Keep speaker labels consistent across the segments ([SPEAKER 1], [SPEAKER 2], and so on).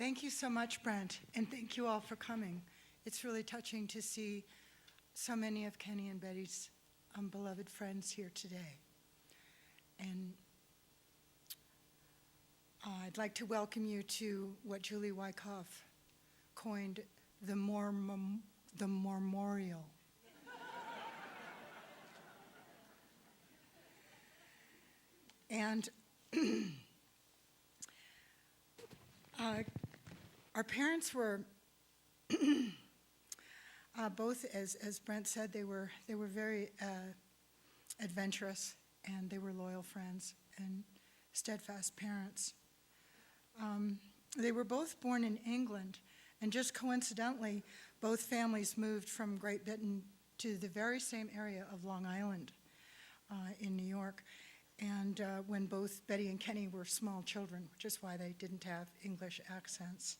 [SPEAKER 1] Thank you so much, Brent, and thank you all for coming. It's really touching to see so many of Kenny and Betty's beloved friends here today. And I'd like to welcome you to what Julie Wyckoff coined the memorial. And our parents were both, as Brent said, they were very adventurous, and they were loyal friends and steadfast parents. They were both born in England, and just coincidentally, both families moved from Great Britain to the very same area of Long Island in New York, and when both Betty and Kenny were small children, which is why they didn't have English accents.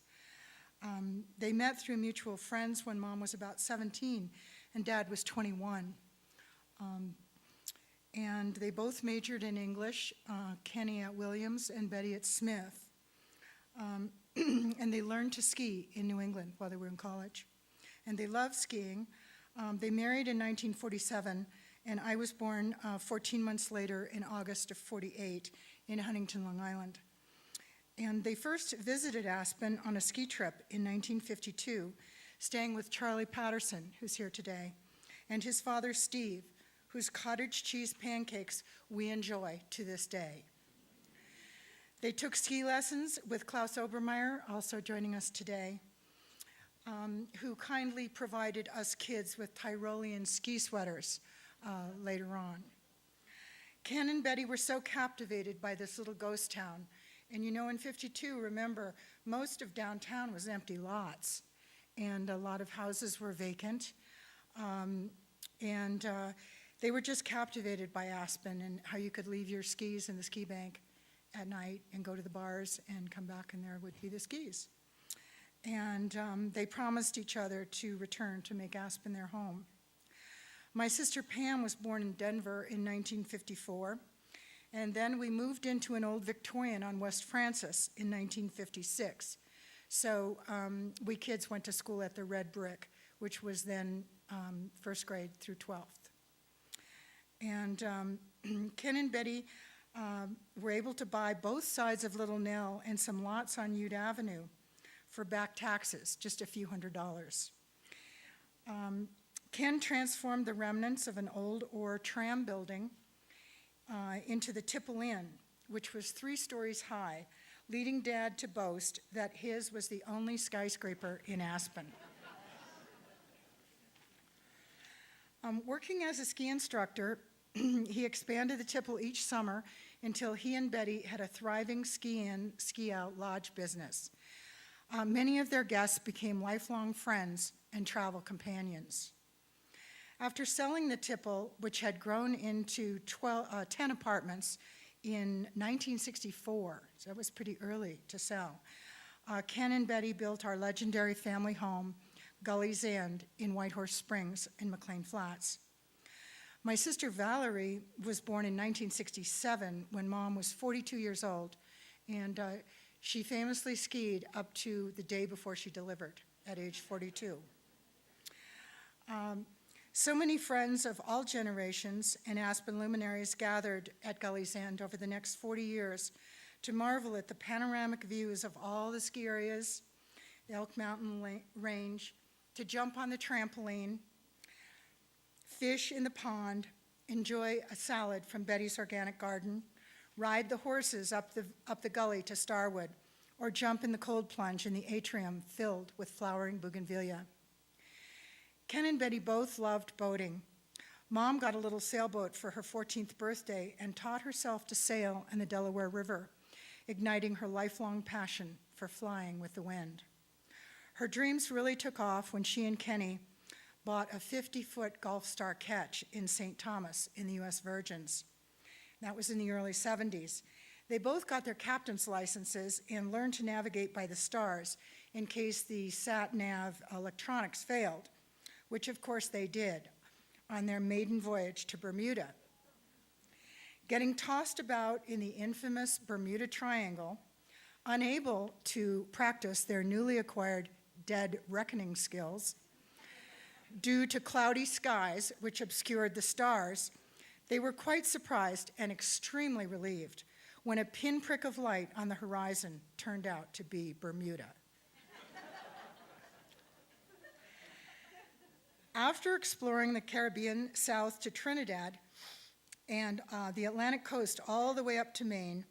[SPEAKER 1] They met through mutual friends when Mom was about 17 and Dad was 21. And they both majored in English, Kenny at Williams and Betty at Smith. And they learned to ski in New England while they were in college. And they loved skiing. They married in 1947, and I was born 14 months later in August of 48 in Huntington, Long Island. And they first visited Aspen on a ski trip in 1952, staying with Charlie Patterson, who's here today, and his father, Steve, whose cottage cheese pancakes we enjoy to this day. They took ski lessons with Klaus Obermeyer, also joining us today, who kindly provided us kids with Tyrolean ski sweaters later on. Ken and Betty were so captivated by this little ghost town. And you know, in 52, remember, most of downtown was empty lots, and a lot of houses were vacant. They were just captivated by Aspen and how you could leave your skis in the ski bank at night and go to the bars and come back, and there would be the skis. And they promised each other to return to make Aspen their home. My sister Pam was born in Denver in 1954, and then we moved into an old Victorian on West Francis in 1956. So we kids went to school at the Red Brick, which was then first grade through 12th. And Ken and Betty were able to buy both sides of Little Nell and some lots on Ute Avenue for back taxes, just a few $100s. Ken transformed the remnants of an old ore tram building into the Tipple Inn, which was 3 stories high, leading Dad to boast that his was the only skyscraper in Aspen. Working as a ski instructor, he expanded the Tipple each summer until he and Betty had a thriving ski-in, ski-out lodge business. Many of their guests became lifelong friends and travel companions. After selling the Tipple, which had grown into 10 apartments in 1964, so that was pretty early to sell, Ken and Betty built our legendary family home, Gully's End, in Whitehorse Springs in McLean Flats. My sister Valerie was born in 1967 when Mom was 42 years old, and she famously skied up to the day before she delivered at age 42. So many friends of all generations and Aspen luminaries gathered at Gully's End over the next 40 years to marvel at the panoramic views of all the ski areas, the Elk Mountain Range, to jump on the trampoline, fish in the pond, enjoy a salad from Betty's Organic Garden, ride the horses up the gully to Starwood, or jump in the cold plunge in the atrium filled with flowering bougainvillea. Ken and Betty both loved boating. Mom got a little sailboat for her 14th birthday and taught herself to sail in the Delaware River, igniting her lifelong passion for flying with the wind. Her dreams really took off when she and Kenny bought a 50-foot Gulfstar Ketch in St. Thomas in the U.S. Virgins. That was in the early 70s. They both got their captain's licenses and learned to navigate by the stars in case the sat-nav electronics failed, which of course they did on their maiden voyage to Bermuda. Getting tossed about in the infamous Bermuda Triangle, Unable to practice their newly acquired dead reckoning skills, due to cloudy skies which obscured the stars, they were quite surprised and extremely relieved when a pinprick of light on the horizon turned out to be Bermuda. After exploring the Caribbean south to Trinidad and the Atlantic coast all the way up to Maine,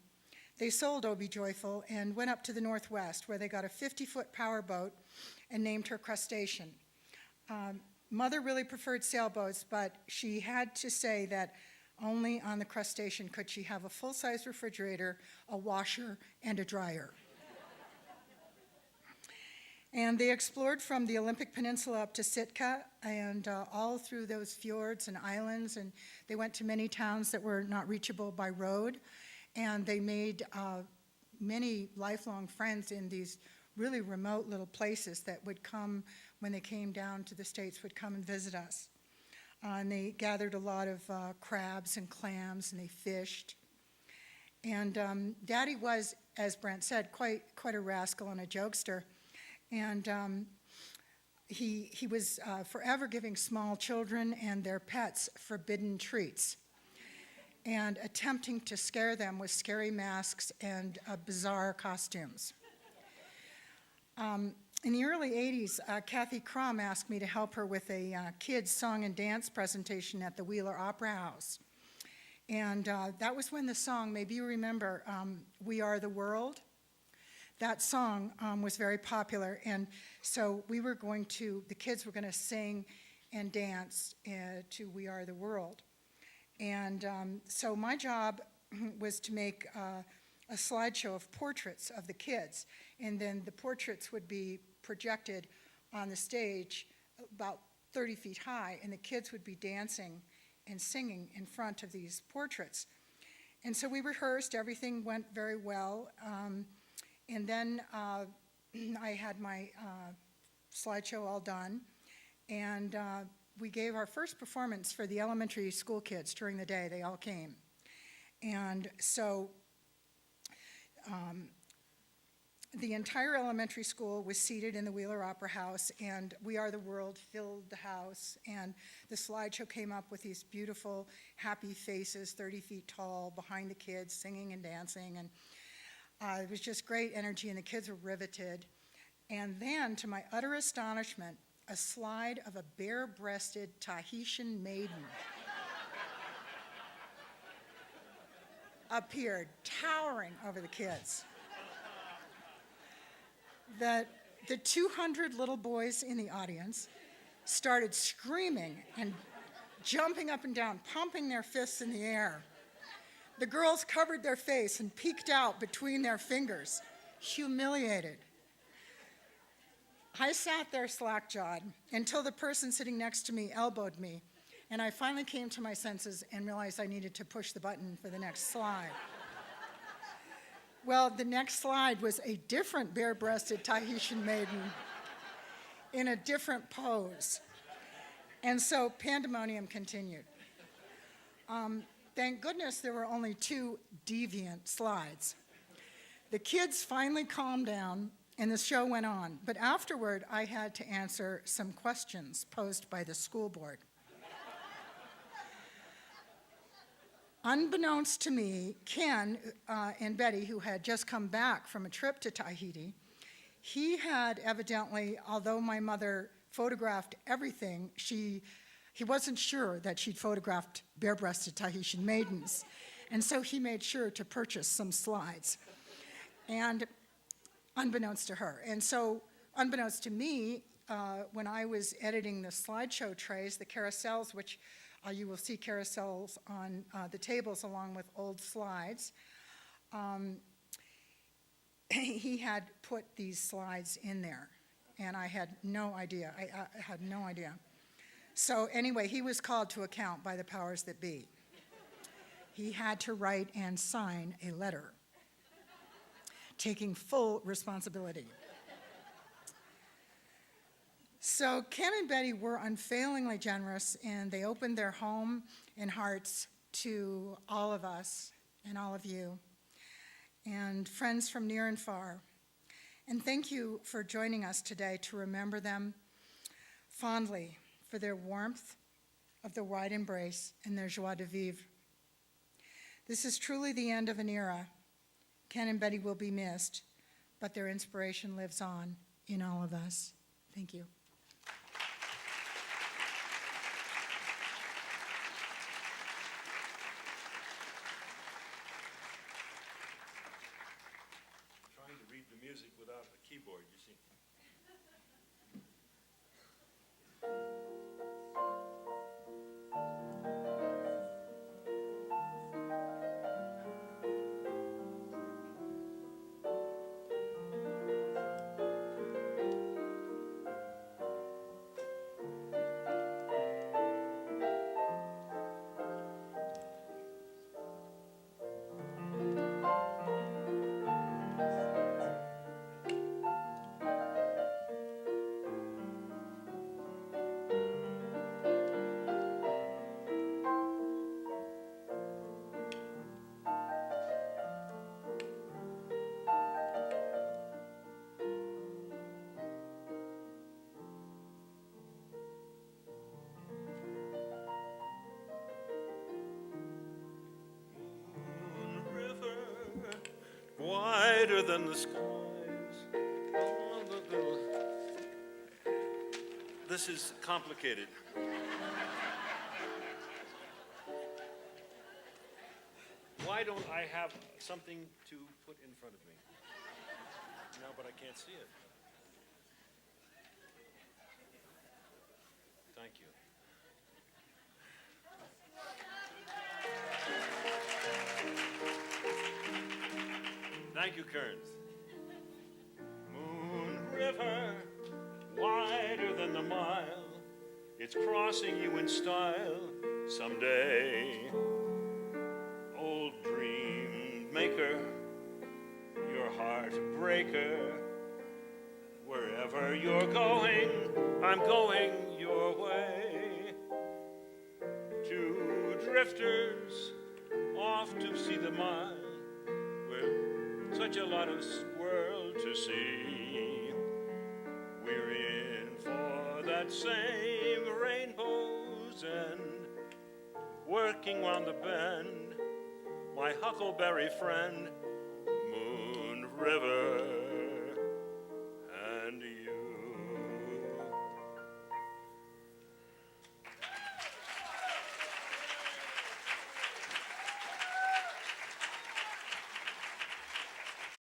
[SPEAKER 1] they sold Obie Joyful and went up to the northwest, where they got a 50-foot powerboat and named her Crustacean. Mother really preferred sailboats, but she had to say that only on the Crustacean could she have a full-size refrigerator, a washer, and a dryer. And they explored from the Olympic Peninsula up to Sitka and all through those fjords and islands, and they went to many towns that were not reachable by road, and they made many lifelong friends in these really remote little places that would come, when they came down to the States, would come and visit us. And they gathered a lot of crabs and clams, and they fished. And Daddy was, as Brent said, quite a rascal and a jokester. And he was forever giving small children and their pets forbidden treats and attempting to scare them with scary masks and bizarre costumes. In the early 80s, Kathy Crum asked me to help her with a kids' song and dance presentation at the Wheeler Opera House. And that was when the song, maybe you remember, We Are the World. That song was very popular, and so the kids were going to sing and dance to We Are the World. And so my job was to make a slideshow of portraits of the kids, and then the portraits would be projected on the stage about 30 feet high, and the kids would be dancing and singing in front of these portraits. And so we rehearsed, everything went very well. And then I had my slideshow all done, and we gave our first performance for the elementary school kids during the day. They all came. And so the entire elementary school was seated in the Wheeler Opera House, and We Are the World filled the house, and the slideshow came up with these beautiful, happy faces, 30 feet tall, behind the kids, singing and dancing, and it was just great energy, and the kids were riveted. And then, to my utter astonishment, a slide of a bare-breasted Tahitian maiden appeared, towering over the kids. The 200 little boys in the audience started screaming and jumping up and down, pumping their fists in the air. The girls covered their face and peeked out between their fingers, humiliated. I sat there slack-jawed until the person sitting next to me elbowed me, and I finally came to my senses and realized I needed to push the button for the next slide. Well, the next slide was a different bare-breasted Tahitian maiden in a different pose. And so pandemonium continued. Thank goodness there were only 2 deviant slides. The kids finally calmed down, and the show went on. But afterward, I had to answer some questions posed by the school board. Unbeknownst to me, Ken and Betty, who had just come back from a trip to Tahiti, he had evidently, although my mother photographed everything, he wasn't sure that she'd photographed bare-breasted Tahitian maidens. And so he made sure to purchase some slides, and unbeknownst to her. And so, unbeknownst to me, when I was editing the slideshow trays, the carousels, which you will see carousels on the tables along with old slides, he had put these slides in there, and I had no idea. I had no idea. So anyway, he was called to account by the powers that be. He had to write and sign a letter taking full responsibility. So Ken and Betty were unfailingly generous, and they opened their home and hearts to all of us and all of you. and friends from near and far. And thank you for joining us today to remember them fondly for their warmth of the wide embrace and their joie de vivre. This is truly the end of an era. Ken and Betty will be missed, but their inspiration lives on in all of us. Thank you.
[SPEAKER 2] Trying to read the music without a keyboard, you see. Wider than the skies. This is complicated. Why don't I have something to put in front of me? No, but I can't see it. Thank you. Thank you, Kearns. Moon River, wider than the mile, it's crossing you in style someday. Old dream maker, your heartbreaker, wherever you're going, I'm going your way. Two drifters off to see the mile, such a lot of world to see. We're in for that same rainbow's end, working round the bend, my huckleberry friend, Moon River.